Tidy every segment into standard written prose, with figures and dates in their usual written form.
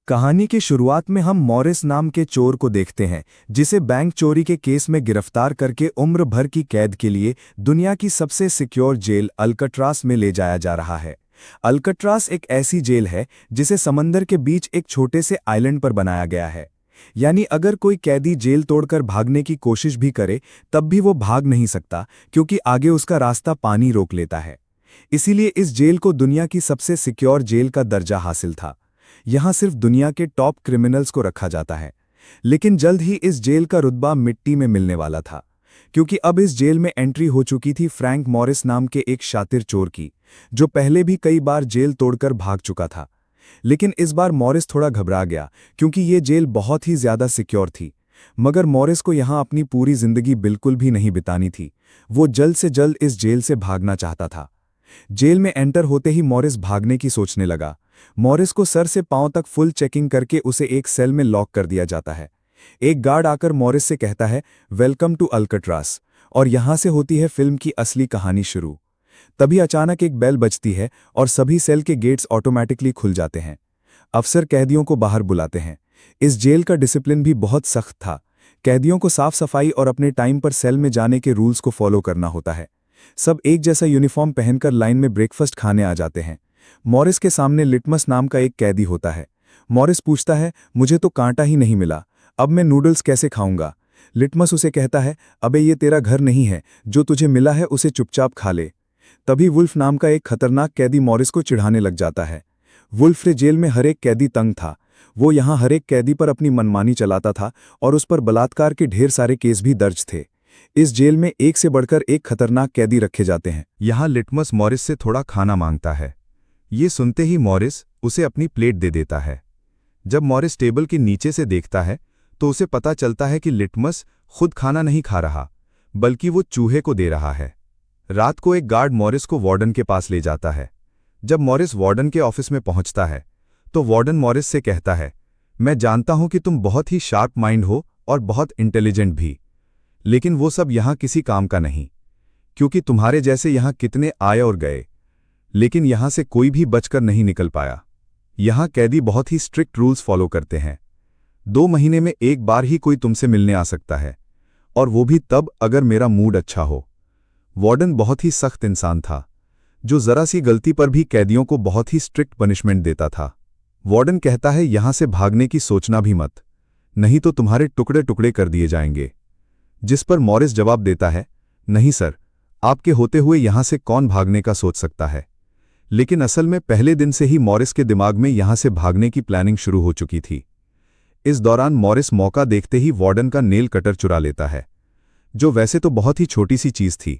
कहानी की शुरुआत में हम मॉरिस नाम के चोर को देखते हैं, जिसे बैंक चोरी के केस में गिरफ्तार करके उम्र भर की कैद के लिए दुनिया की सबसे सिक्योर जेल अल्काट्रास में ले जाया जा रहा है। अल्काट्रास एक ऐसी जेल है जिसे समंदर के बीच एक छोटे से आइलैंड पर बनाया गया है। यानी अगर कोई कैदी जेल तोड़कर भागने की कोशिश भी करे तब भी वो भाग नहीं सकता, क्योंकि आगे उसका रास्ता पानी रोक लेता है। इसीलिए इस जेल को दुनिया की सबसे सिक्योर जेल का दर्जा हासिल था। यहां सिर्फ दुनिया के टॉप क्रिमिनल्स को रखा जाता है। लेकिन जल्द ही इस जेल का रुतबा मिट्टी में मिलने वाला था, क्योंकि अब इस जेल में एंट्री हो चुकी थी फ्रैंक मॉरिस नाम के एक शातिर चोर की, जो पहले भी कई बार जेल तोड़कर भाग चुका था। लेकिन इस बार मॉरिस थोड़ा घबरा गया, क्योंकि ये जेल बहुत ही ज्यादा सिक्योर थी। मगर मॉरिस को यहां अपनी पूरी जिंदगी बिल्कुल भी नहीं बितानी थी। वो जल्द से जल्द इस जेल से भागना चाहता था। जेल में एंटर होते ही मॉरिस भागने की सोचने लगा। मॉरिस को सर से पांव तक फुल चेकिंग करके उसे एक सेल में लॉक कर दिया जाता है। एक गार्ड आकर मॉरिस से कहता है, वेलकम टू अल्काट्रास, और यहां से होती है फिल्म की असली कहानी शुरू। तभी अचानक एक बेल बजती है और सभी सेल के गेट्स ऑटोमेटिकली खुल जाते हैं। अफसर कैदियों को बाहर बुलाते हैं। इस जेल का डिसिप्लिन भी बहुत सख्त था। कैदियों को साफ सफाई और अपने टाइम पर सेल में जाने के रूल्स को फॉलो करना होता है। सब एक जैसा यूनिफॉर्म पहनकर लाइन में ब्रेकफास्ट खाने आ जाते हैं। मॉरिस के सामने लिटमस नाम का एक कैदी होता है। मॉरिस पूछता है, मुझे तो कांटा ही नहीं मिला, अब मैं नूडल्स कैसे खाऊंगा? लिटमस उसे कहता है, अबे ये तेरा घर नहीं है, जो तुझे मिला है उसे चुपचाप खा ले। तभी वुल्फ नाम का एक खतरनाक कैदी मॉरिस को चिढ़ाने लग जाता है। वुल्फ रे जेल में हर एक कैदी तंग था। वो यहाँ हर एक कैदी पर अपनी मनमानी चलाता था और उस पर बलात्कार के ढेर सारे केस भी दर्ज थे। इस जेल में एक से बढ़कर एक खतरनाक कैदी रखे जाते हैं। यहाँ लिटमस मॉरिस से थोड़ा खाना मांगता है। ये सुनते ही मॉरिस उसे अपनी प्लेट दे देता है। जब मॉरिस टेबल के नीचे से देखता है तो उसे पता चलता है कि लिटमस खुद खाना नहीं खा रहा, बल्कि वो चूहे को दे रहा है। रात को एक गार्ड मॉरिस को वार्डन के पास ले जाता है। जब मॉरिस वार्डन के ऑफिस में पहुंचता है तो वार्डन मॉरिस से कहता है, मैं जानता हूं कि तुम बहुत ही शार्प माइंड हो और बहुत इंटेलिजेंट भी, लेकिन वो सब यहां किसी काम का नहीं, क्योंकि तुम्हारे जैसे यहां कितने आए और गए, लेकिन यहां से कोई भी बचकर नहीं निकल पाया। यहां कैदी बहुत ही स्ट्रिक्ट रूल्स फॉलो करते हैं। 2 महीने में एक बार ही कोई तुमसे मिलने आ सकता है, और वो भी तब अगर मेरा मूड अच्छा हो। वार्डन बहुत ही सख्त इंसान था, जो जरा सी गलती पर भी कैदियों को बहुत ही स्ट्रिक्ट पनिशमेंट देता था। वार्डन कहता है, यहां से भागने की सोचना भी मत, नहीं तो तुम्हारे टुकड़े टुकड़े कर दिए जाएंगे। जिस पर मॉरिस जवाब देता है, नहीं सर, आपके होते हुए यहां से कौन भागने का सोच सकता है। लेकिन असल में पहले दिन से ही मॉरिस के दिमाग में यहां से भागने की प्लानिंग शुरू हो चुकी थी। इस दौरान मॉरिस मौका देखते ही वार्डन का नेल कटर चुरा लेता है, जो वैसे तो बहुत ही छोटी सी चीज थी,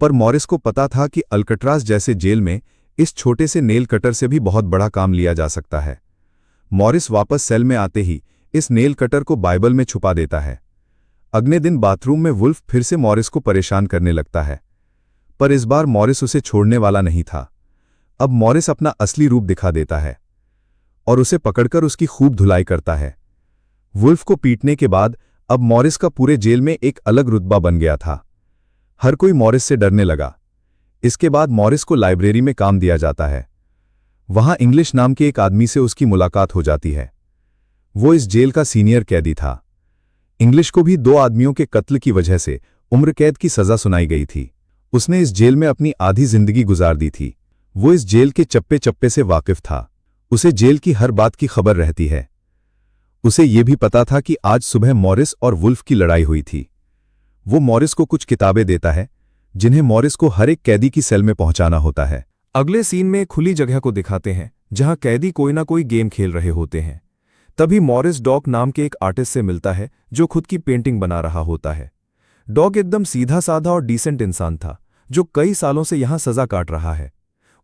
पर मॉरिस को पता था कि अल्काट्रास जैसे जेल में इस छोटे से नेल कटर से भी बहुत बड़ा काम लिया जा सकता है। मॉरिस वापस सेल में आते ही इस नेल कटर को बाइबल में छुपा देता है। अगले दिन बाथरूम में वुल्फ फिर से मॉरिस को परेशान करने लगता है, पर इस बार मॉरिस उसे छोड़ने वाला नहीं था। अब मॉरिस अपना असली रूप दिखा देता है और उसे पकड़कर उसकी खूब धुलाई करता है। वुल्फ को पीटने के बाद अब मॉरिस का पूरे जेल में एक अलग रुतबा बन गया था। हर कोई मॉरिस से डरने लगा। इसके बाद मॉरिस को लाइब्रेरी में काम दिया जाता है। वहां इंग्लिश नाम के एक आदमी से उसकी मुलाकात हो जाती है। वो इस जेल का सीनियर कैदी था। इंग्लिश को भी 2 आदमियों के कत्ल की वजह से उम्र कैद की सजा सुनाई गई थी। उसने इस जेल में अपनी आधी जिंदगी गुजार दी थी। वो इस जेल के चप्पे चप्पे से वाकिफ था। उसे जेल की हर बात की खबर रहती है। उसे ये भी पता था कि आज सुबह मॉरिस और वुल्फ की लड़ाई हुई थी। वो मॉरिस को कुछ किताबें देता है, जिन्हें मॉरिस को हर एक कैदी की सेल में पहुंचाना होता है। अगले सीन में खुली जगह को दिखाते हैं, जहां कैदी कोई ना कोई गेम खेल रहे होते हैं। तभी मॉरिस डॉक नाम के एक आर्टिस्ट से मिलता है, जो खुद की पेंटिंग बना रहा होता है। डॉक एकदम सीधा साधा और डिसेंट इंसान था, जो कई सालों से यहां सजा काट रहा है।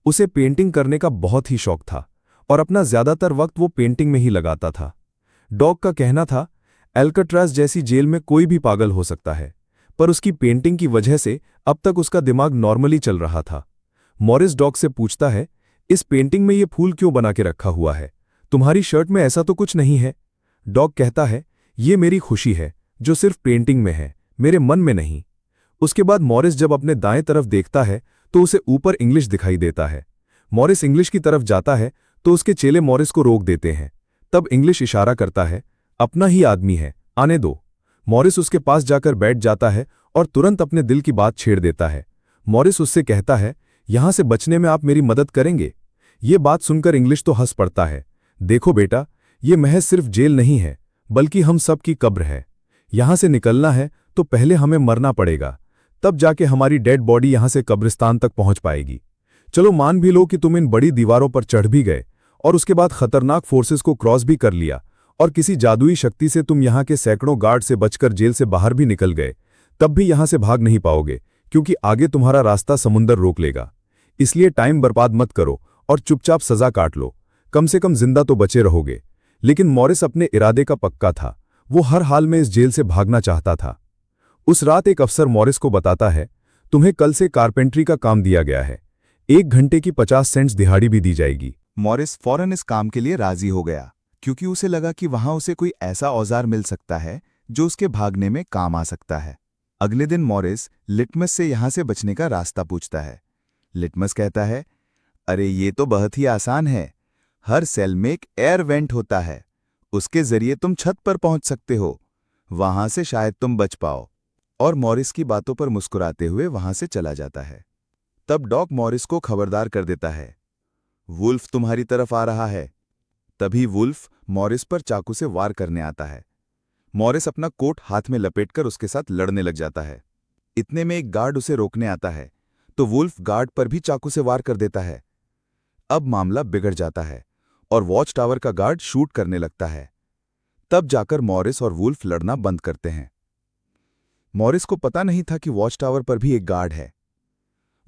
उसे पेंटिंग करने का बहुत ही शौक था और अपना ज्यादातर वक्त वो पेंटिंग में ही लगाता था। डॉग का कहना था, अल्काट्रास जैसी जेल में कोई भी पागल हो सकता है, पर उसकी पेंटिंग की वजह से अब तक उसका दिमाग नॉर्मली चल रहा था। मॉरिस डॉग से पूछता है, इस पेंटिंग में ये फूल क्यों बना के रखा हुआ है? तुम्हारी शर्ट में ऐसा तो कुछ नहीं है? डॉग कहता है, ये मेरी खुशी है, जो सिर्फ पेंटिंग में है, मेरे मन में नहीं। उसके बाद मॉरिस जब अपने दाएं तरफ देखता है तो उसे ऊपर इंग्लिश दिखाई देता है। मॉरिस इंग्लिश की तरफ जाता है तो उसके चेले मॉरिस को रोक देते हैं। तब इंग्लिश इशारा करता है, अपना ही आदमी है, आने दो। मॉरिस उसके पास जाकर बैठ जाता है और तुरंत अपने दिल की बात छेड़ देता है। मॉरिस उससे कहता है, यहां से बचने में आप मेरी मदद करेंगे? ये बात सुनकर इंग्लिश तो हंस पड़ता है। देखो बेटा, ये महज सिर्फ जेल नहीं है, बल्कि हम सब की कब्र है। यहां से निकलना है तो पहले हमें मरना पड़ेगा, तब जाके हमारी डेड बॉडी यहां से कब्रिस्तान तक पहुंच पाएगी। चलो मान भी लो कि तुम इन बड़ी दीवारों पर चढ़ भी गए और उसके बाद खतरनाक फोर्सेस को क्रॉस भी कर लिया और किसी जादुई शक्ति से तुम यहां के सैकड़ों गार्ड से बचकर जेल से बाहर भी निकल गए, तब भी यहां से भाग नहीं पाओगे, क्योंकि आगे तुम्हारा रास्ता समुंदर रोक लेगा। इसलिए टाइम बर्बाद मत करो और चुपचाप सजा काट लो, कम से कम जिंदा तो बचे रहोगे। लेकिन मॉरिस अपने इरादे का पक्का था, वो हर हाल में इस जेल से भागना चाहता था। उस रात एक अफसर मॉरिस को बताता है, तुम्हें कल से कारपेंट्री का काम दिया गया है, 1 घंटे की 50 सेंट्स दिहाड़ी भी दी जाएगी। मॉरिस फौरन इस काम के लिए राजी हो गया, क्योंकि उसे लगा कि वहां उसे कोई ऐसा औजार मिल सकता है जो उसके भागने में काम आ सकता है। अगले दिन मॉरिस लिटमस से यहां से बचने का रास्ता पूछता है। लिटमस कहता है, अरे ये तो बहुत ही आसान है। हर सेल में एक एयर वेंट होता है, उसके जरिए तुम छत पर पहुंच सकते हो, वहां से शायद तुम बच पाओ। और मॉरिस की बातों पर मुस्कुराते हुए वहां से चला जाता है। तब डॉक मॉरिस को खबरदार कर देता है, वुल्फ तुम्हारी तरफ आ रहा है। तभी वुल्फ मॉरिस पर चाकू से वार करने आता है। मॉरिस अपना कोट हाथ में लपेटकर उसके साथ लड़ने लग जाता है। इतने में एक गार्ड उसे रोकने आता है, तो वुल्फ गार्ड पर भी चाकू से वार कर देता है। अब मामला बिगड़ जाता है और वॉच टावर का गार्ड शूट करने लगता है। तब जाकर मॉरिस और वुल्फ लड़ना बंद करते हैं। मॉरिस को पता नहीं था कि वॉच टावर पर भी एक गार्ड है।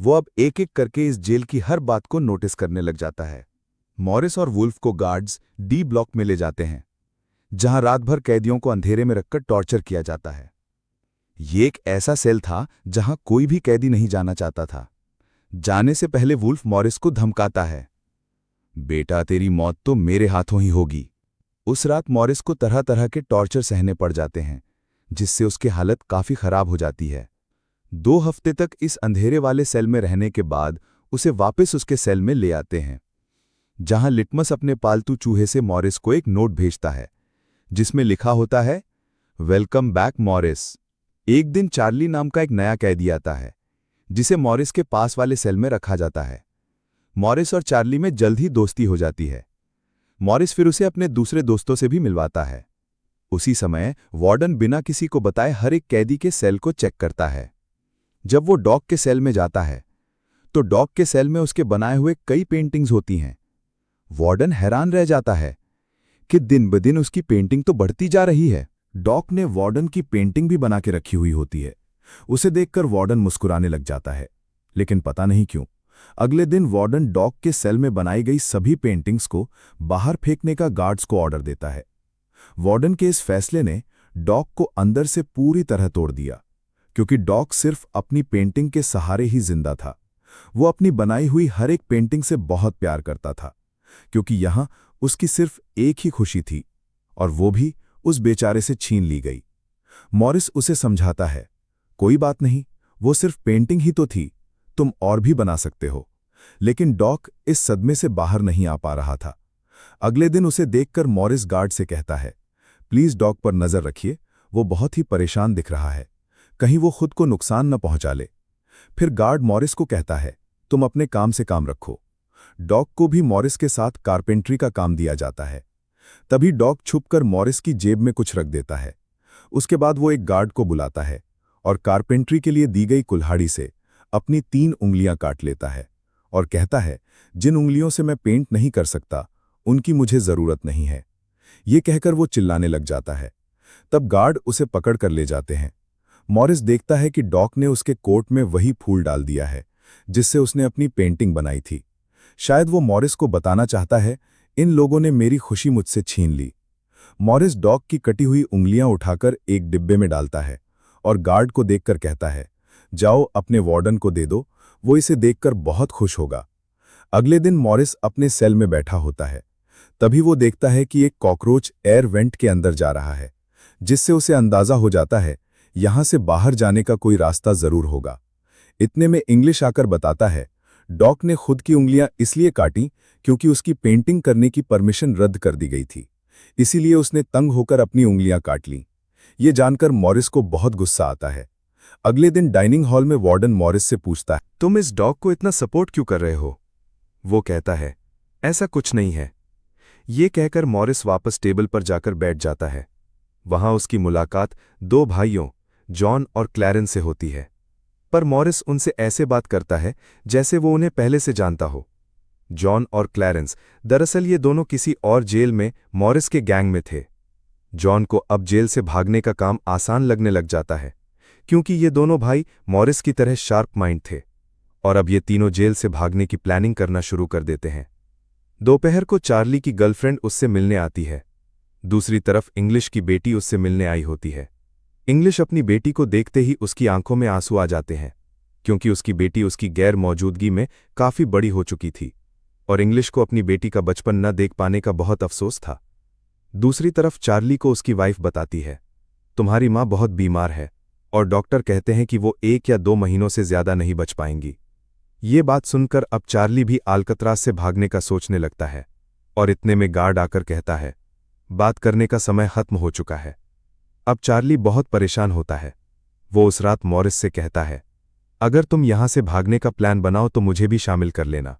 वो अब एक एक करके इस जेल की हर बात को नोटिस करने लग जाता है। मॉरिस और वुल्फ को गार्ड्स डी ब्लॉक में ले जाते हैं, जहां रात भर कैदियों को अंधेरे में रखकर टॉर्चर किया जाता है। ये एक ऐसा सेल था जहां कोई भी कैदी नहीं जाना चाहता था। जाने से पहले वुल्फ मॉरिस को धमकाता है, बेटा तेरी मौत तो मेरे हाथों ही होगी। उस रात मॉरिस को तरह तरह के टॉर्चर सहने पड़ जाते हैं, जिससे उसकी हालत काफी खराब हो जाती है। 2 हफ्ते तक इस अंधेरे वाले सेल में रहने के बाद उसे वापस उसके सेल में ले आते हैं, जहां लिटमस अपने पालतू चूहे से मॉरिस को एक नोट भेजता है, जिसमें लिखा होता है, वेलकम बैक मॉरिस। एक दिन चार्ली नाम का एक नया कैदी आता है, जिसे मॉरिस के पास वाले सेल में रखा जाता है। मॉरिस और चार्ली में जल्द ही दोस्ती हो जाती है। मॉरिस फिर उसे अपने दूसरे दोस्तों से भी मिलवाता है। उसी समय वार्डन बिना किसी को बताए हर एक कैदी के सेल को चेक करता है। जब वो डॉग के सेल में जाता है, तो डॉग के सेल में उसके बनाए हुए कई पेंटिंग्स होती हैं। वार्डन हैरान रह जाता है कि दिन ब दिन उसकी पेंटिंग तो बढ़ती जा रही है। डॉक ने वार्डन की पेंटिंग भी बना के रखी हुई होती है। उसे देखकर वार्डन मुस्कुराने लग जाता है, लेकिन पता नहीं क्यों अगले दिन वार्डन डॉक के सेल में बनाई गई सभी पेंटिंग्स को बाहर फेंकने का गार्ड्स को ऑर्डर देता है। वार्डन के इस फैसले ने डॉक को अंदर से पूरी तरह तोड़ दिया, क्योंकि डॉक सिर्फ अपनी पेंटिंग के सहारे ही जिंदा था। वो अपनी बनाई हुई हर एक पेंटिंग से बहुत प्यार करता था, क्योंकि यहां उसकी सिर्फ एक ही खुशी थी, और वो भी उस बेचारे से छीन ली गई। मॉरिस उसे समझाता है, कोई बात नहीं, वो सिर्फ पेंटिंग ही तो थी, तुम और भी बना सकते हो। लेकिन डॉक इस सदमे से बाहर नहीं आ पा रहा था। अगले दिन उसे देखकर मॉरिस गार्ड से कहता है, प्लीज डॉक पर नजर रखिए, वो बहुत ही परेशान दिख रहा है, कहीं वो खुद को नुकसान न पहुंचा ले। फिर गार्ड मॉरिस को कहता है, तुम अपने काम से काम रखो। डॉक को भी मॉरिस के साथ कारपेंट्री का काम दिया जाता है। तभी डॉक छुपकर मॉरिस की जेब में कुछ रख देता है। उसके बाद वो एक गार्ड को बुलाता है और कारपेंट्री के लिए दी गई कुल्हाड़ी से अपनी 3 उंगलियां काट लेता है और कहता है, जिन उंगलियों से मैं पेंट नहीं कर सकता उनकी मुझे जरूरत नहीं है। ये कहकर वो चिल्लाने लग जाता है। तब गार्ड उसे पकड़ कर ले जाते हैं। मॉरिस देखता है कि डॉक ने उसके कोट में वही फूल डाल दिया है जिससे उसने अपनी पेंटिंग बनाई थी। शायद वो मॉरिस को बताना चाहता है, इन लोगों ने मेरी खुशी मुझसे छीन ली। मॉरिस डॉग की कटी हुई उंगलियां उठाकर एक डिब्बे में डालता है और गार्ड को देखकर कहता है, जाओ अपने वार्डन को दे दो, वो इसे देखकर बहुत खुश होगा। अगले दिन मॉरिस अपने सेल में बैठा होता है। तभी वो देखता है कि एक कॉकरोच एयर वेंट के अंदर जा रहा है, जिससे उसे अंदाजा हो जाता है यहां से बाहर जाने का कोई रास्ता जरूर होगा। इतने में इंग्लिश आकर बताता है, डॉक ने खुद की उंगलियां इसलिए काटी क्योंकि उसकी पेंटिंग करने की परमिशन रद्द कर दी गई थी। इसीलिए उसने तंग होकर अपनी उंगलियां काट लीं। ये जानकर मॉरिस को बहुत गुस्सा आता है। अगले दिन डाइनिंग हॉल में वार्डन मॉरिस से पूछता है, तुम इस डॉग को इतना सपोर्ट क्यों कर रहे हो? वो कहता है, ऐसा कुछ नहीं है। ये कहकर मॉरिस वापस टेबल पर जाकर बैठ जाता है। वहां उसकी मुलाकात दो भाइयों जॉन और क्लैरेंस से होती है, पर मॉरिस उनसे ऐसे बात करता है जैसे वो उन्हें पहले से जानता हो। जॉन और क्लैरेंस दरअसल ये दोनों किसी और जेल में मॉरिस के गैंग में थे। जॉन को अब जेल से भागने का काम आसान लगने लग जाता है, क्योंकि ये दोनों भाई मॉरिस की तरह शार्प माइंड थे, और अब ये तीनों जेल से भागने की प्लानिंग करना शुरू कर देते हैं। दोपहर को चार्ली की गर्लफ्रेंड उससे मिलने आती है। दूसरी तरफ इंग्लिश की बेटी उससे मिलने आई होती है। इंग्लिश अपनी बेटी को देखते ही उसकी आंखों में आंसू आ जाते हैं, क्योंकि उसकी बेटी उसकी गैर मौजूदगी में काफी बड़ी हो चुकी थी, और इंग्लिश को अपनी बेटी का बचपन न देख पाने का बहुत अफसोस था। दूसरी तरफ चार्ली को उसकी वाइफ बताती है, तुम्हारी माँ बहुत बीमार है और डॉक्टर कहते हैं कि वो 1 या 2 महीनों से ज्यादा नहीं बच पाएंगी। ये बात सुनकर अब चार्ली भी अल्कात्राज से भागने का सोचने लगता है, और इतने में गार्ड आकर कहता है, बात करने का समय खत्म हो चुका है। अब चार्ली बहुत परेशान होता है। वो उस रात मॉरिस से कहता है, अगर तुम यहां से भागने का प्लान बनाओ तो मुझे भी शामिल कर लेना।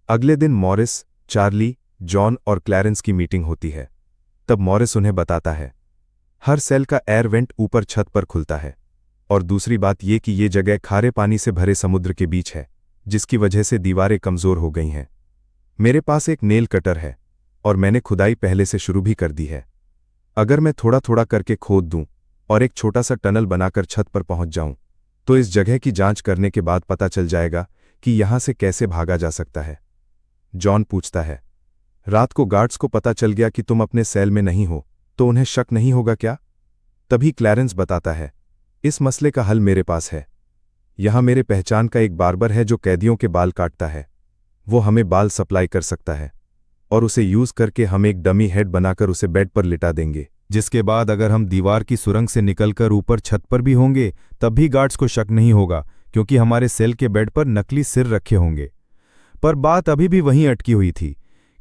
अगले दिन मॉरिस, चार्ली, जॉन और क्लैरेंस की मीटिंग होती है। तब मॉरिस उन्हें बताता है, हर सेल का एयर वेंट ऊपर छत पर खुलता है, और दूसरी बात ये कि ये जगह खारे पानी से भरे समुद्र के बीच है, जिसकी वजह से दीवारें कमजोर हो गई हैं। मेरे पास एक नेल कटर है और मैंने खुदाई पहले से शुरू भी कर दी है। अगर मैं थोड़ा थोड़ा करके खोद दूं और एक छोटा सा टनल बनाकर छत पर पहुंच जाऊं, तो इस जगह की जांच करने के बाद पता चल जाएगा कि यहां से कैसे भागा जा सकता है। जॉन पूछता है, रात को गार्ड्स को पता चल गया कि तुम अपने सेल में नहीं हो तो उन्हें शक नहीं होगा क्या? तभी क्लैरेंस बताता है, इस मसले का हल मेरे पास है। यहां मेरे पहचान का एक बार्बर है जो कैदियों के बाल काटता है। वो हमें बाल सप्लाई कर सकता है, और उसे यूज करके हम एक डमी हेड बनाकर उसे बेड पर लिटा देंगे, जिसके बाद अगर हम दीवार की सुरंग से निकलकर ऊपर छत पर भी होंगे तब भी गार्ड्स को शक नहीं होगा, क्योंकि हमारे सेल के बेड पर नकली सिर रखे होंगे। पर बात अभी भी वहीं अटकी हुई थी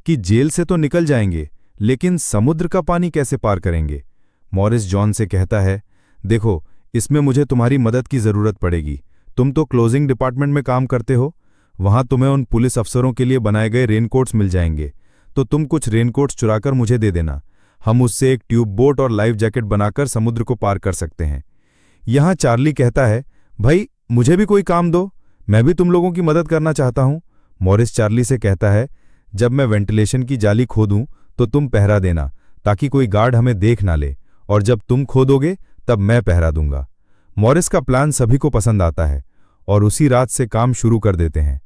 कि जेल से तो निकल जाएंगे, लेकिन समुद्र का पानी कैसे पार करेंगे? मॉरिस जॉन से कहता है, देखो, इसमें मुझे तुम्हारी मदद की जरूरत पड़ेगी। तुम तो क्लोजिंग डिपार्टमेंट में काम करते हो, वहां तुम्हें उन पुलिस अफसरों के लिए बनाए गए रेनकोट्स मिल जाएंगे, तो तुम कुछ रेनकोट्स चुराकर मुझे दे देना। हम उससे एक ट्यूब बोट और लाइफ जैकेट बनाकर समुद्र को पार कर सकते हैं। यहां चार्ली कहता है, भाई मुझे भी कोई काम दो, मैं भी तुम लोगों की मदद करना चाहता हूं। मॉरिस चार्ली से कहता है, जब मैं वेंटिलेशन की जाली खोदूं तो तुम पहरा देना, ताकि कोई गार्ड हमें देख ना ले, और जब तुम खोदोगे तब मैं पहरा दूंगा। मॉरिस का प्लान सभी को पसंद आता है और उसी रात से काम शुरू कर देते हैं।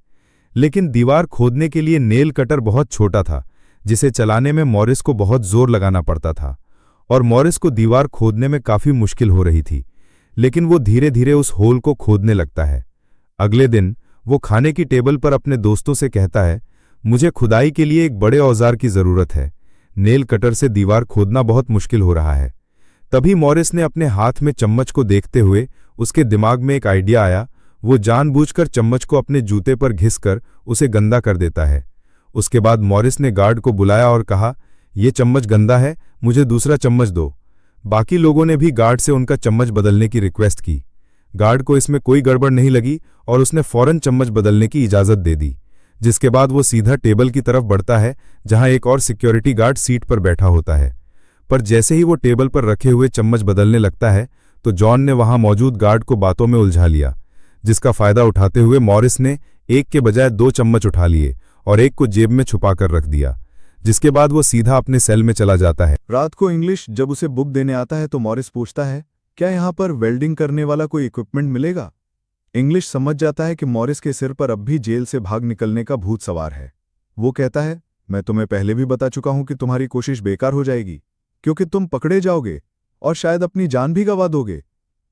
लेकिन दीवार खोदने के लिए नेल कटर बहुत छोटा था, जिसे चलाने में मॉरिस को बहुत जोर लगाना पड़ता था, और मॉरिस को दीवार खोदने में काफी मुश्किल हो रही थी। लेकिन वो धीरे धीरे उस होल को खोदने लगता है। अगले दिन वो खाने की टेबल पर अपने दोस्तों से कहता है, मुझे खुदाई के लिए एक बड़े औजार की जरूरत है। नेल कटर से दीवार खोदना बहुत मुश्किल हो रहा है। तभी मॉरिस ने अपने हाथ में चम्मच को देखते हुए उसके दिमाग में एक आइडिया आया। वो जानबूझकर चम्मच को अपने जूते पर घिसकर उसे गंदा कर देता है। उसके बाद मॉरिस ने गार्ड को बुलाया और कहा, ये चम्मच गंदा है, मुझे दूसरा चम्मच दो। बाकी लोगों ने भी गार्ड से उनका चम्मच बदलने की रिक्वेस्ट की। गार्ड को इसमें कोई गड़बड़ नहीं लगी और उसने फौरन चम्मच बदलने की इजाजत दे दी, जिसके बाद वो सीधा टेबल की तरफ बढ़ता है जहां एक और सिक्योरिटी गार्ड सीट पर बैठा होता है। पर जैसे ही वो टेबल पर रखे हुए चम्मच बदलने लगता है तो जॉन ने वहां मौजूद गार्ड को बातों में उलझा लिया, जिसका फायदा उठाते हुए मॉरिस ने एक के बजाय 2 चम्मच उठा लिए और एक को जेब में छुपा कर रख दिया, जिसके बाद वो सीधा अपने सेल में चला जाता है। रात को इंग्लिश जब उसे बुक देने आता है तो मॉरिस पूछता है, क्या यहाँ पर वेल्डिंग करने वाला कोई इक्विपमेंट मिलेगा? इंग्लिश समझ जाता है कि मॉरिस के सिर पर अब भी जेल से भाग निकलने का भूत सवार है। वो कहता है, मैं तुम्हें पहले भी बता चुका हूं कि तुम्हारी कोशिश बेकार हो जाएगी, क्योंकि तुम पकड़े जाओगे और शायद अपनी जान भी गंवा दोगे।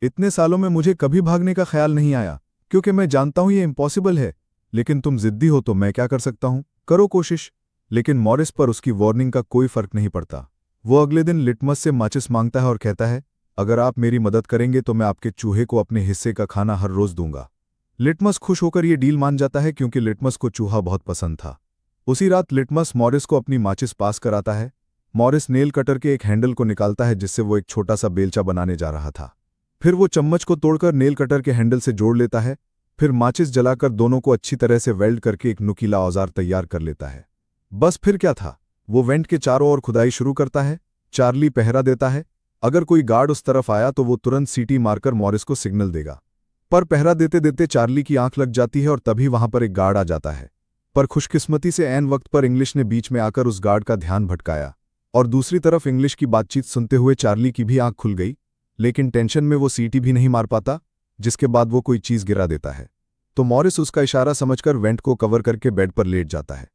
इतने सालों में मुझे कभी भागने का ख्याल नहीं आया, क्योंकि मैं जानता हूं ये इम्पॉसिबल है, लेकिन तुम जिद्दी हो तो मैं क्या कर सकता हूं, करो कोशिश। लेकिन मॉरिस पर उसकी वार्निंग का कोई फर्क नहीं पड़ता। वो अगले दिन लिटमस से माचिस मांगता है और कहता है, अगर आप मेरी मदद करेंगे तो मैं आपके चूहे को अपने हिस्से का खाना हर रोज दूंगा। लिटमस खुश होकर ये डील मान जाता है, क्योंकि लिटमस को चूहा बहुत पसंद था। उसी रात लिटमस मॉरिस को अपनी माचिस पास कराता है। मॉरिस नेल कटर के एक हैंडल को निकालता है जिससे वो एक छोटा सा बेलचा बनाने जा रहा था। फिर वो चम्मच को तोड़कर नेल कटर के हैंडल से जोड़ लेता है। फिर माचिस जलाकर दोनों को अच्छी तरह से वेल्ड करके एक नुकीला औजार तैयार कर लेता है। बस फिर क्या था, वो वेंट के चारों ओर खुदाई शुरू करता है। चार्ली पहरा देता है। अगर कोई गार्ड उस तरफ आया तो वो तुरंत सीटी मारकर मॉरिस को सिग्नल देगा। पर पहरा देते देते चार्ली की आंख लग जाती है और तभी वहां पर एक गार्ड आ जाता है। पर खुशकिस्मती से ऐन वक्त पर इंग्लिश ने बीच में आकर उस गार्ड का ध्यान भटकाया और दूसरी तरफ इंग्लिश की बातचीत सुनते हुए चार्ली की भी आंख खुल गई, लेकिन टेंशन में वो सीटी भी नहीं मार पाता, जिसके बाद वो कोई चीज गिरा देता है। तो मॉरिस उसका इशारा समझकर वेंट को कवर करके बेड पर लेट जाता है।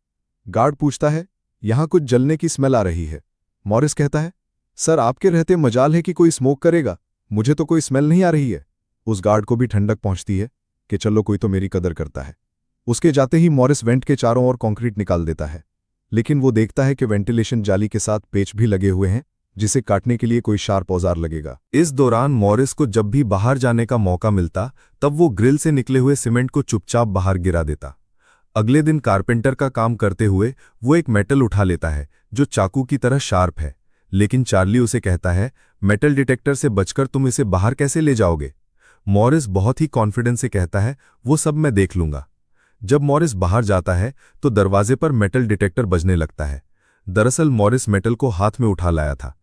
गार्ड पूछता है, यहां कुछ जलने की स्मेल आ रही है। मॉरिस कहता है, सर आपके रहते मजाल है कि कोई स्मोक करेगा, मुझे तो कोई स्मेल नहीं आ रही है। उस गार्ड को भी ठंडक पहुंचती है कि चलो कोई तो मेरी कदर करता है। उसके जाते ही मॉरिस वेंट के चारों ओर कंक्रीट निकाल देता है, लेकिन वो देखता है कि वेंटिलेशन जाली के साथ पेच भी लगे हुए हैं जिसे काटने के लिए कोई शार्प औजार लगेगा। इस दौरान मॉरिस को जब भी बाहर जाने का मौका मिलता तब वो ग्रिल से निकले हुए सीमेंट को चुपचाप बाहर गिरा देता। अगले दिन कारपेंटर का काम करते हुए वो एक मेटल उठा लेता है जो चाकू की तरह शार्प है, लेकिन चार्ली उसे कहता है, मेटल डिटेक्टर से बचकर तुम इसे बाहर कैसे ले जाओगे। मॉरिस बहुत ही कॉन्फिडेंस से कहता है, वो सब मैं देख लूंगा। जब मॉरिस बाहर जाता है तो दरवाजे पर मेटल डिटेक्टर बजने लगता है। दरअसल मॉरिस मेटल को हाथ में उठा लाया था।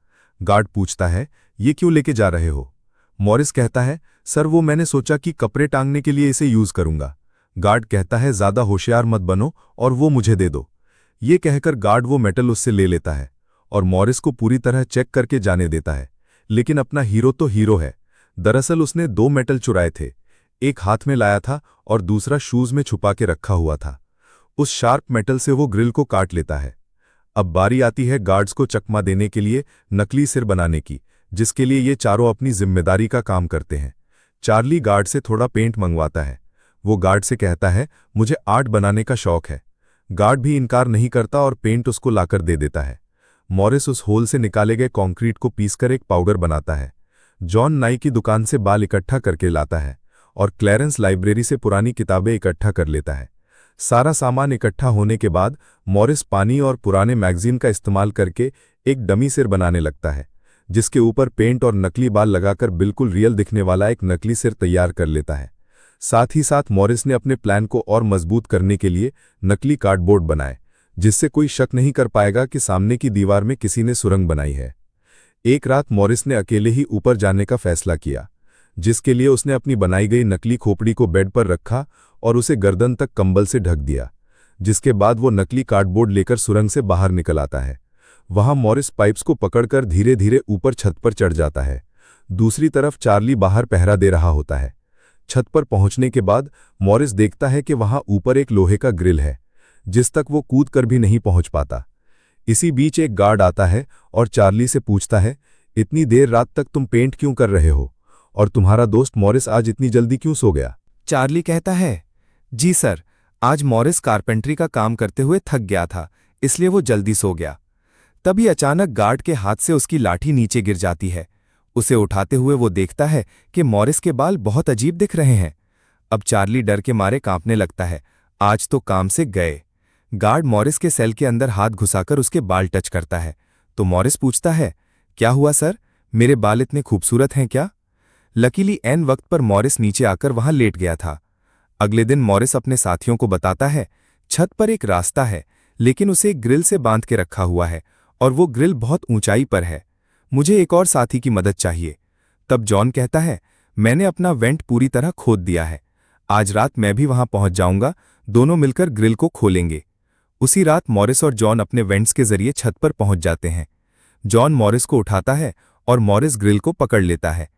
गार्ड पूछता है, ये क्यों लेके जा रहे हो। मॉरिस कहता है, सर वो मैंने सोचा कि कपड़े टांगने के लिए इसे यूज करूंगा। गार्ड कहता है, ज्यादा होशियार मत बनो और वो मुझे दे दो। ये कहकर गार्ड वो मेटल उससे ले लेता है और मॉरिस को पूरी तरह चेक करके जाने देता है। लेकिन अपना हीरो तो हीरो है। दरअसल उसने 2 मेटल चुराए थे, एक हाथ में लाया था और दूसरा शूज में छुपा के रखा हुआ था। उस शार्प मेटल से वो ग्रिल को काट लेता है। अब बारी आती है गार्ड्स को चकमा देने के लिए नकली सिर बनाने की, जिसके लिए ये चारों अपनी जिम्मेदारी का काम करते हैं। चार्ली गार्ड से थोड़ा पेंट मंगवाता है। वो गार्ड से कहता है, मुझे आर्ट बनाने का शौक है। गार्ड भी इनकार नहीं करता और पेंट उसको लाकर दे देता है। मॉरिस उस होल से निकाले गए कंक्रीट को पीसकर एक पाउडर बनाता है। जॉन नाई की दुकान से बाल इकट्ठा करके लाता है और क्लैरेंस लाइब्रेरी से पुरानी किताबें इकट्ठा कर लेता है। सारा सामान इकट्ठा होने के बाद मॉरिस पानी और पुराने मैगजीन का इस्तेमाल करके एक डमी सिर बनाने लगता है, जिसके ऊपर पेंट और नकली बाल लगाकर बिल्कुल रियल दिखने वाला एक नकली सिर तैयार कर लेता है। साथ ही साथ मॉरिस ने अपने प्लान को और मजबूत करने के लिए नकली कार्डबोर्ड बनाए, जिससे कोई शक नहीं कर पाएगा कि सामने की दीवार में किसी ने सुरंग बनाई है। एक रात मॉरिस ने अकेले ही ऊपर जाने का फैसला किया, जिसके लिए उसने अपनी बनाई गई नकली खोपड़ी को बेड पर रखा और उसे गर्दन तक कंबल से ढक दिया। जिसके बाद वो नकली कार्डबोर्ड लेकर सुरंग से बाहर निकल आता है। वहां मॉरिस पाइप्स को पकड़कर धीरे धीरे ऊपर छत पर चढ़ जाता है। दूसरी तरफ चार्ली बाहर पहरा दे रहा होता है। छत पर पहुंचने के बाद मॉरिस देखता है कि वहां ऊपर एक लोहे का ग्रिल है, जिस तक वो कूद कर भी नहीं पहुंच पाता। इसी बीच एक गार्ड आता है और चार्ली से पूछता है, इतनी देर रात तक तुम पेंट क्यों कर रहे हो और तुम्हारा दोस्त मॉरिस आज इतनी जल्दी क्यों सो गया। चार्ली कहता है, जी सर, आज मॉरिस कारपेंट्री का काम करते हुए थक गया था, इसलिए वो जल्दी सो गया। तभी अचानक गार्ड के हाथ से उसकी लाठी नीचे गिर जाती है। उसे उठाते हुए वो देखता है कि मॉरिस के बाल बहुत अजीब दिख रहे हैं। अब चार्ली डर के मारे कांपने लगता है। आज तो काम से गए। गार्ड मॉरिस के सेल के अंदर हाथ घुसाकर उसके बाल टच करता है तो मॉरिस पूछता है, क्या हुआ सर, मेरे बाल इतने खूबसूरत हैं क्या। लकीली ऐन वक्त पर मॉरिस नीचे आकर वहां लेट गया था। अगले दिन मॉरिस अपने साथियों को बताता है, छत पर एक रास्ता है, लेकिन उसे एक ग्रिल से बांध के रखा हुआ है और वो ग्रिल बहुत ऊंचाई पर है। मुझे एक और साथी की मदद चाहिए। तब जॉन कहता है, मैंने अपना वेंट पूरी तरह खोद दिया है, आज रात मैं भी वहां पहुंच जाऊंगा, दोनों मिलकर ग्रिल को खोलेंगे। उसी रात मॉरिस और जॉन अपने वेंट्स के जरिए छत पर पहुंच जाते हैं। जॉन मॉरिस को उठाता है और मॉरिस ग्रिल को पकड़ लेता है।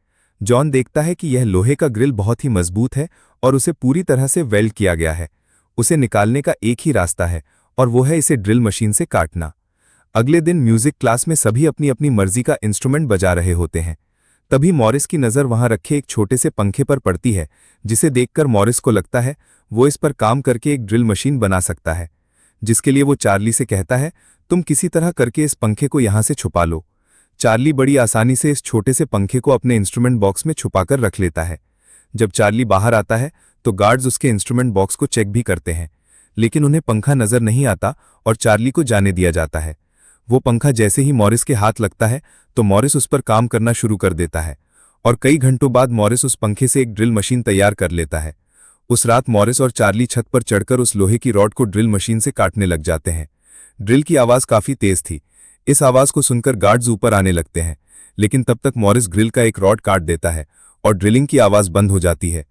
जॉन देखता है कि यह लोहे का ग्रिल बहुत ही मजबूत है और उसे पूरी तरह से वेल्ड किया गया है। उसे निकालने का एक ही रास्ता है और वो है इसे ड्रिल मशीन से काटना। अगले दिन म्यूजिक क्लास में सभी अपनी अपनी मर्जी का इंस्ट्रूमेंट बजा रहे होते हैं। तभी मॉरिस की नज़र वहां रखे एक छोटे से पंखे पर पड़ती है, जिसे देखकर मॉरिस को लगता है वो इस पर काम करके एक ड्रिल मशीन बना सकता है। जिसके लिए वो चार्ली से कहता है, तुम किसी तरह करके इस पंखे को यहां से छुपा लो। चार्ली बड़ी आसानी से इस छोटे से पंखे को अपने इंस्ट्रूमेंट बॉक्स में छुपाकर रख लेता है। जब चार्ली बाहर आता है तो गार्ड्स उसके इंस्ट्रूमेंट बॉक्स को चेक भी करते हैं, लेकिन उन्हें पंखा नजर नहीं आता और चार्ली को जाने दिया जाता है। वो पंखा जैसे ही मॉरिस के हाथ लगता है तो मॉरिस उस पर काम करना शुरू कर देता है और कई घंटों बाद मॉरिस उस पंखे से एक ड्रिल मशीन तैयार कर लेता है। उस रात मॉरिस और चार्ली छत पर चढ़कर उस लोहे की रॉड को ड्रिल मशीन से काटने लग जाते हैं। ड्रिल की आवाज काफी तेज थी। इस आवाज को सुनकर गार्ड्स ऊपर आने लगते हैं, लेकिन तब तक मॉरिस ग्रिल का एक रॉड काट देता है और ड्रिलिंग की आवाज बंद हो जाती है।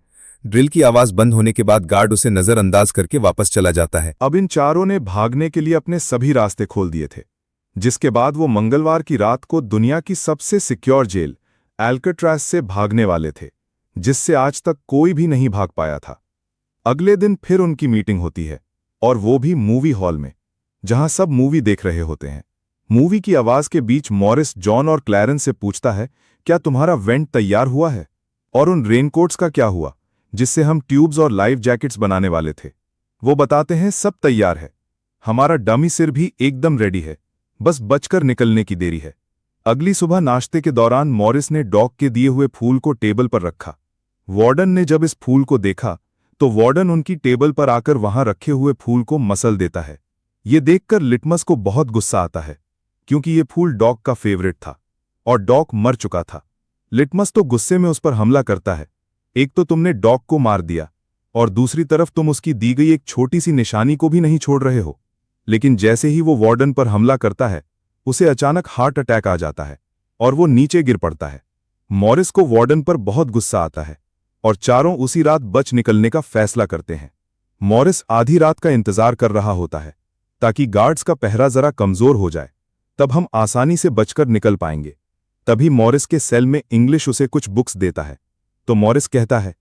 ड्रिल की आवाज बंद होने के बाद गार्ड उसे नजरअंदाज करके वापस चला जाता है। अब इन चारों ने भागने के लिए अपने सभी रास्ते खोल दिए थे, जिसके बाद वो मंगलवार की रात को दुनिया की सबसे सिक्योर जेल एल्काट्राज से भागने वाले थे, जिससे आज तक कोई भी नहीं भाग पाया था। अगले दिन फिर उनकी मीटिंग होती है, और वो भी मूवी हॉल में, जहां सब मूवी देख रहे होते हैं। मूवी की आवाज के बीच मॉरिस जॉन और क्लैरेंस से पूछता है, क्या तुम्हारा वेंट तैयार हुआ है? और उन रेनकोट्स का क्या हुआ जिससे हम ट्यूब्स और लाइफ जैकेट्स बनाने वाले थे? वो बताते हैं, सब तैयार है, हमारा डमी सिर भी एकदम रेडी है, बस बचकर निकलने की देरी है। अगली सुबह नाश्ते के दौरान मॉरिस ने डॉग के दिए हुए फूल को टेबल पर रखा। वार्डन ने जब इस फूल को देखा तो वार्डन उनकी टेबल पर आकर वहां रखे हुए फूल को मसल देता है। ये देखकर लिटमस को बहुत गुस्सा आता है, क्योंकि ये फूल डॉग का फेवरेट था और डॉग मर चुका था। लिटमस तो गुस्से में उस पर हमला करता है। एक तो तुमने डॉग को मार दिया और दूसरी तरफ तुम उसकी दी गई एक छोटी सी निशानी को भी नहीं छोड़ रहे हो। लेकिन जैसे ही वो वार्डन पर हमला करता है, उसे अचानक हार्ट अटैक आ जाता है और वो नीचे गिर पड़ता है। मॉरिस को वार्डन पर बहुत गुस्सा आता है और चारों उसी रात बच निकलने का फैसला करते हैं। मॉरिस आधी रात का इंतजार कर रहा होता है ताकि गार्ड्स का पहरा जरा कमजोर हो जाए, तब हम आसानी से बचकर निकल पाएंगे। तभी मॉरिस के सेल में इंग्लिश उसे कुछ बुक्स देता है, तो मॉरिस कहता है,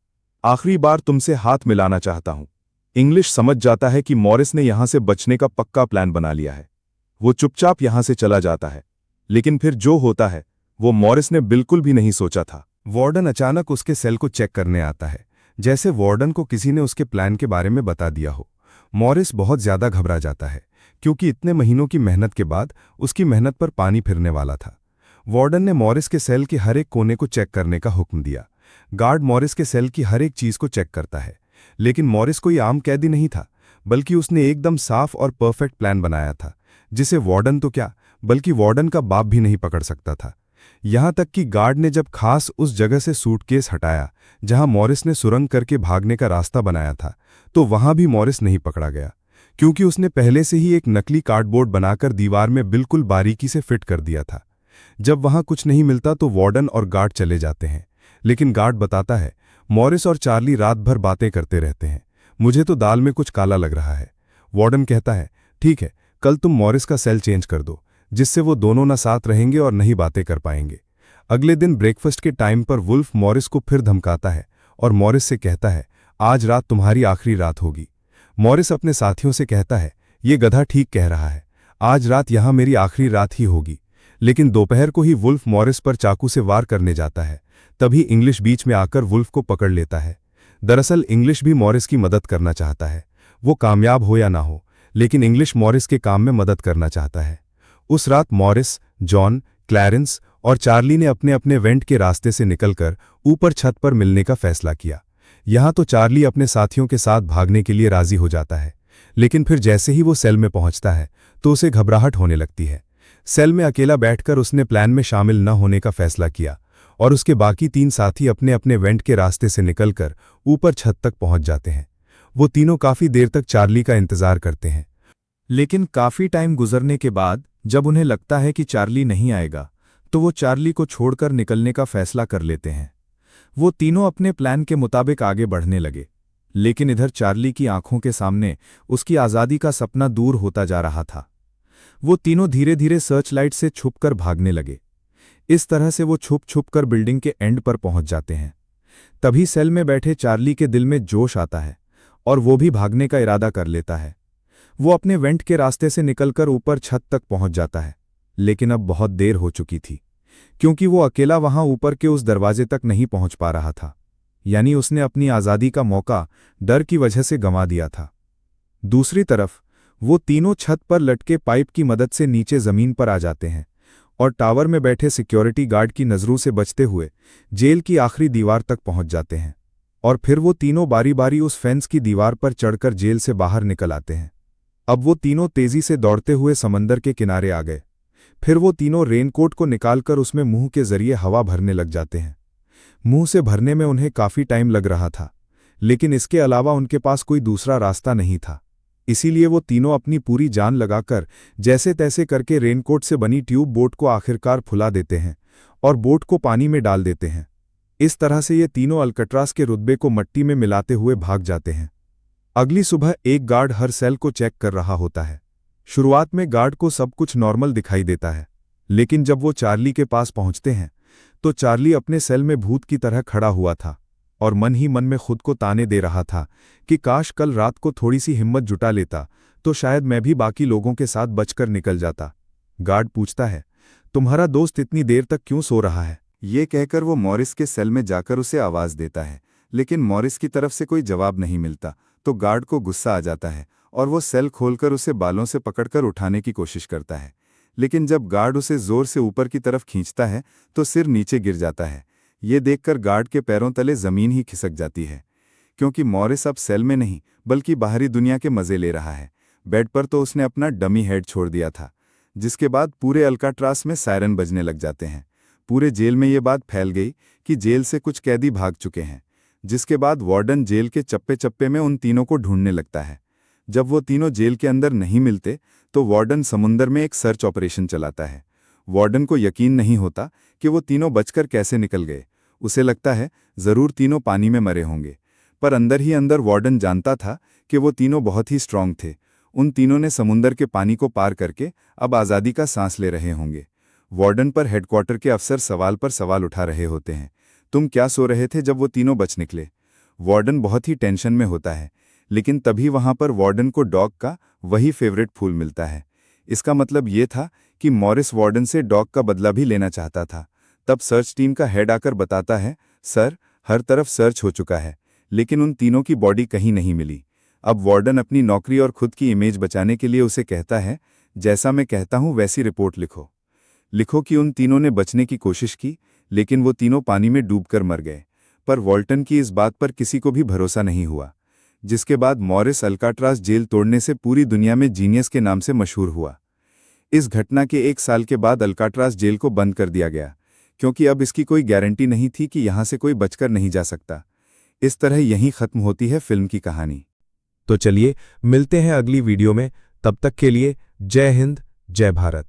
आखिरी बार तुमसे हाथ मिलाना चाहता हूं। इंग्लिश समझ जाता है कि मॉरिस ने यहां से बचने का पक्का प्लान बना लिया है। वो चुपचाप यहां से चला जाता है, लेकिन फिर जो होता है वो मॉरिस ने बिल्कुल भी नहीं सोचा था। वार्डन अचानक उसके सेल को चेक करने आता है, जैसे वार्डन को किसी ने उसके प्लान के बारे में बता दिया हो। मॉरिस बहुत ज्यादा घबरा जाता है, क्योंकि इतने महीनों की मेहनत के बाद उसकी मेहनत पर पानी फिरने वाला था। वार्डन ने मॉरिस के सेल के हर एक कोने को चेक करने का हुक्म दिया। गार्ड मॉरिस के सेल की हर एक चीज को चेक करता है, लेकिन मॉरिस कोई आम कैदी नहीं था, बल्कि उसने एकदम साफ और परफेक्ट प्लान बनाया था, जिसे वार्डन तो क्या, बल्कि वार्डन का बाप भी नहीं पकड़ सकता था। यहां तक कि गार्ड ने जब खास उस जगह से सूटकेस हटाया जहां मॉरिस ने सुरंग करके भागने का रास्ता बनाया था, तो वहां भी मॉरिस नहीं पकड़ा गया, क्योंकि उसने पहले से ही एक नकली कार्डबोर्ड बनाकर दीवार में बिल्कुल बारीकी से फिट कर दिया था। जब वहां कुछ नहीं मिलता तो वार्डन और गार्ड चले जाते हैं, लेकिन गार्ड बताता है, मॉरिस और चार्ली रात भर बातें करते रहते हैं, मुझे तो दाल में कुछ काला लग रहा है। वार्डन कहता है, ठीक है, कल तुम मॉरिस का सेल चेंज कर दो, जिससे वो दोनों न साथ रहेंगे और नहीं बातें कर पाएंगे। अगले दिन ब्रेकफास्ट के टाइम पर वुल्फ मॉरिस को फिर धमकाता है और मॉरिस से कहता है, आज रात तुम्हारी आखिरी रात होगी। मॉरिस अपने साथियों से कहता है, ये गधा ठीक कह रहा है, आज रात यहां मेरी आखिरी रात ही होगी। लेकिन दोपहर को ही वुल्फ मॉरिस पर चाकू से वार करने जाता है। तभी इंग्लिश बीच में आकर वुल्फ को पकड़ लेता है। दरअसल इंग्लिश भी मॉरिस की मदद करना चाहता है, वो कामयाब हो या ना हो, लेकिन इंग्लिश मॉरिस के काम में मदद करना चाहता है। उस रात मॉरिस, जॉन, क्लैरेंस और चार्ली ने अपने अपने वेंट के रास्ते से निकलकर ऊपर छत पर मिलने का फैसला किया। यहां तो चार्ली अपने साथियों के साथ भागने के लिए राजी हो जाता है, लेकिन फिर जैसे ही वो सेल में पहुंचता है तो उसे घबराहट होने लगती है। सेल में अकेला बैठकर उसने प्लान में शामिल न होने का फैसला किया और उसके बाकी 3 साथी अपने अपने वेंट के रास्ते से निकलकर ऊपर छत तक पहुंच जाते हैं। वो तीनों काफी देर तक चार्ली का इंतजार करते हैं, लेकिन काफी टाइम गुजरने के बाद जब उन्हें लगता है कि चार्ली नहीं आएगा, तो वो चार्ली को छोड़कर निकलने का फैसला कर लेते हैं। वो तीनों अपने प्लान के मुताबिक आगे बढ़ने लगे, लेकिन इधर चार्ली की आंखों के सामने उसकी आज़ादी का सपना दूर होता जा रहा था। वो तीनों धीरे धीरे सर्चलाइट से छुपकर भागने लगे। इस तरह से वो छुप छुप कर बिल्डिंग के एंड पर पहुंच जाते हैं। तभी सेल में बैठे चार्ली के दिल में जोश आता है और वो भी भागने का इरादा कर लेता है। वो अपने वेंट के रास्ते से निकलकर ऊपर छत तक पहुंच जाता है, लेकिन अब बहुत देर हो चुकी थी, क्योंकि वो अकेला वहां ऊपर के उस दरवाजे तक नहीं पहुंच पा रहा था। यानी उसने अपनी आज़ादी का मौका डर की वजह से गंवा दिया था। दूसरी तरफ वो तीनों छत पर लटके पाइप की मदद से नीचे जमीन पर आ जाते हैं और टावर में बैठे सिक्योरिटी गार्ड की नज़रों से बचते हुए जेल की आखिरी दीवार तक पहुंच जाते हैं। और फिर वो तीनों बारी बारी उस फेंस की दीवार पर चढ़कर जेल से बाहर निकल आते हैं। अब वो तीनों तेजी से दौड़ते हुए समंदर के किनारे आ गए फिर वो तीनों रेनकोट को निकालकर उसमें मुंह के जरिए हवा भरने लग जाते हैं। मुंह से भरने में उन्हें काफी टाइम लग रहा था, लेकिन इसके अलावा उनके पास कोई दूसरा रास्ता नहीं था। इसीलिए वो तीनों अपनी पूरी जान लगाकर जैसे तैसे करके रेनकोट से बनी ट्यूब बोट को आखिरकार फुला देते हैं और बोट को पानी में डाल देते हैं। इस तरह से ये तीनों अल्कट्रास के रुतबे को मिट्टी में मिलाते हुए भाग जाते हैं। अगली सुबह एक गार्ड हर सेल को चेक कर रहा होता है। शुरुआत में गार्ड को सब कुछ नॉर्मल दिखाई देता है, लेकिन जब वो चार्ली के पास पहुंचते हैं तो चार्ली अपने सेल में भूत की तरह खड़ा हुआ था और मन ही मन में खुद को ताने दे रहा था कि काश कल रात को थोड़ी सी हिम्मत जुटा लेता तो शायद मैं भी बाकी लोगों के साथ बचकर निकल जाता। गार्ड पूछता है, तुम्हारा दोस्त इतनी देर तक क्यों सो रहा है? ये कहकर वो मॉरिस के सेल में जाकर उसे आवाज देता है, लेकिन मॉरिस की तरफ से कोई जवाब नहीं मिलता तो गार्ड को गुस्सा आ जाता है और वो सेल खोलकर उसे बालों से पकड़कर उठाने की कोशिश करता है। लेकिन जब गार्ड उसे जोर से ऊपर की तरफ खींचता है तो सिर नीचे गिर जाता है। ये देखकर गार्ड के पैरों तले जमीन ही खिसक जाती है, क्योंकि मॉरिस अब सेल में नहीं बल्कि बाहरी दुनिया के मजे ले रहा है। बेड पर तो उसने अपना डमी हेड छोड़ दिया था, जिसके बाद पूरे अल्काट्रास में सायरन बजने लग जाते हैं। पूरे जेल में ये बात फैल गई कि जेल से कुछ कैदी भाग चुके हैं, जिसके बाद वार्डन जेल के चप्पे चप्पे में उन तीनों को ढूंढने लगता है। जब वो तीनों जेल के अंदर नहीं मिलते तो वार्डन समुंदर में एक सर्च ऑपरेशन चलाता है। वार्डन को यकीन नहीं होता कि वो तीनों बचकर कैसे निकल गए। उसे लगता है जरूर तीनों पानी में मरे होंगे, पर अंदर ही अंदर वार्डन जानता था कि वो तीनों बहुत ही स्ट्रांग थे। उन तीनों ने समुंदर के पानी को पार करके अब आज़ादी का सांस ले रहे होंगे। वार्डन पर हेडक्वार्टर के अफसर सवाल पर सवाल उठा रहे होते हैं, तुम क्या सो रहे थे जब वो तीनों बच निकले? वार्डन बहुत ही टेंशन में होता है, लेकिन तभी वहां पर वार्डन को डॉग का वही फेवरेट फूल मिलता है। इसका मतलब ये था कि मॉरिस वार्डन से डॉग का बदला भी लेना चाहता था। तब सर्च टीम का हेड आकर बताता है, सर, हर तरफ सर्च हो चुका है, लेकिन उन तीनों की बॉडी कहीं नहीं मिली। अब वार्डन अपनी नौकरी और खुद की इमेज बचाने के लिए उसे कहता है, जैसा मैं कहता हूं वैसी रिपोर्ट लिखो कि उन तीनों ने बचने की कोशिश की, लेकिन वो तीनों पानी में डूबकर मर गए। पर वॉल्टन की इस बात पर किसी को भी भरोसा नहीं हुआ, जिसके बाद मॉरिस अल्काट्रास जेल तोड़ने से पूरी दुनिया में जीनियस के नाम से मशहूर हुआ। इस घटना के 1 साल के बाद अल्काट्रास जेल को बंद कर दिया गया, क्योंकि अब इसकी कोई गारंटी नहीं थी कि यहां से कोई बचकर नहीं जा सकता। इस तरह यहीं खत्म होती है फिल्म की कहानी। तो चलिए मिलते हैं अगली वीडियो में, तब तक के लिए जय हिंद, जय भारत।